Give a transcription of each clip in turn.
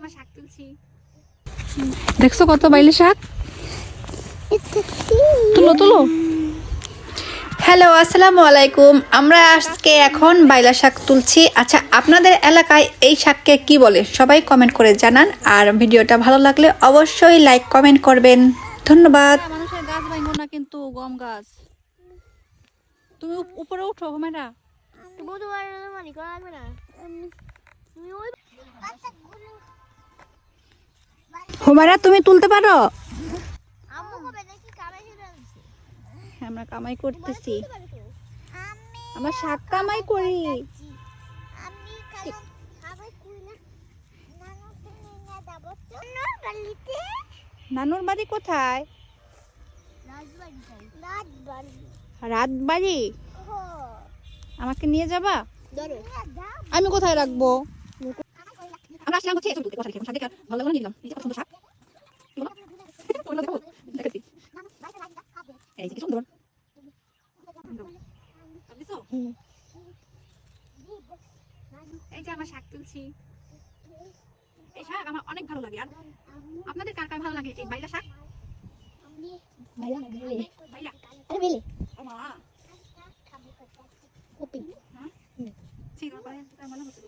আমার শাক তুলছি। দেখছো কত বাইলে শাক? তুলো তুলো। হ্যালো, আসসালামু আলাইকুম। আমরা আজকে এখন বাইলা শাক তুলছি। আচ্ছা, আপনাদের এলাকায় এই শাককে কি বলে সবাই কমেন্ট করে জানান। আর ভিডিওটা ভালো লাগলে অবশ্যই লাইক কমেন্ট করবেন। ধন্যবাদ। মানুষের গাছ ভাঙো না কিন্তু গম গাছ। তুমি উপরে উঠো হুমেরা। হুমেরা তুমি তুলতে পারো? আমরা কামাই করতেছি, আমরা শাক কামাই করি। নানুর বাড়ি কোথায়? রাতবাড়ি। আমাকে নিয়ে যাবা? আমি কোথায় রাখবো? আমরা আসলাম হচ্ছে এসব বসালে শাক দেখে ভালো লাগলো নিলাম। এই যে কত সুন্দর শাক। দেখাচ্ছি এই যে সুন্দর। এই যে আমরা শাক তুলছি। এই শাক আমার অনেক ভালো লাগে। আর আপনাদের কার কার ভালো লাগে এই বাইলা শাক? বাইলা না বেলে। বাইলা আরে বেলে। আমা কপি। হ্যাঁ ঠিক আছে পারে তার মানে হচ্ছে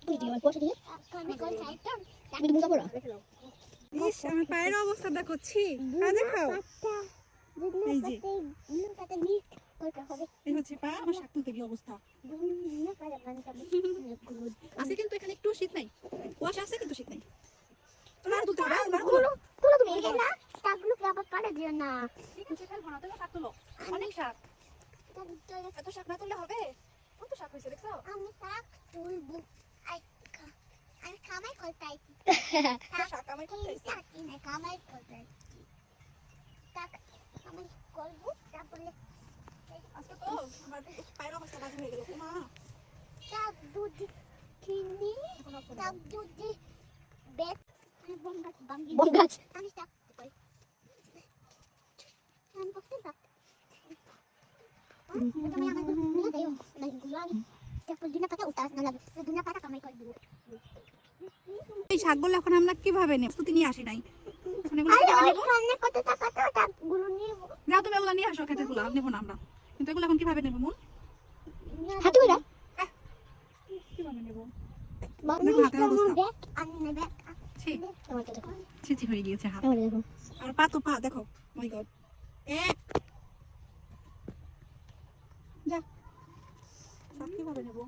তুই দিও পয়সা দিয়ে। আমি কোন সাইডটা? আমি তো বুঝাবো না। ইস আমার পায়ের অবস্থা দেখো ছি। আর দেখো এই যে এই হচ্ছে পা আমার শাক তুলতে গিয়ে অবস্থা। আজকে কিন্তু এখানে একটু শীত নাই, কুয়াশা আছে কিন্তু শীত নাই। তোমরা আর তুলতে পারো না? তুলো তুমি এখানে না। শাকগুলো কি আবার পাড়া দিও না। ঠিক আছে ফেলবো না, তুমি শাক তুলো। অনেক শাক। এত শাক না তুললে হবে? কত শাক হয়েছে দেখছো? আমি শাক তুলবো। আমি খামাই করতাই। শাক আমি করতেছি। খামাই করতাই। শাক খামাই করবো তারপরে আজকে তো আমার পায়ের অবস্থা বাজে হয়ে গেল। মা শাক দুধ কিনি। শাক দুধ বেত বঙ্গাজ আমি শাক করি। আমি করতে শাক তুমি আমাকে নিয়ে দাও না গুলো আমি তারপর দিনা পাতা উতাস না লাগে দিনা পাতা কামাই করে দিব। এই শাকগুলো এখন আমরা কিভাবে নেব? প্রস্তুতি নিয়ে আসি নাই। এখন এগুলো আরে কিভাবে নেব? ওইখানে কত টাকা তো শাকগুলো নিয়ে যাও তুমি এগুলো নিয়ে আসো, খেতে গুলো নেবো না আমরা। কিন্তু এগুলো এখন কিভাবে নেব মন? হাতে করে কিভাবে নেব? বাবু হাতের অবস্থা। ব্যাগ আনি না ব্যাগ ছি তোমার তো দেখো ছি হয়ে গিয়েছে হাত। আমার দেখো আর পা তো পা দেখো। মাই গড। যা শাক কিভাবে নেব?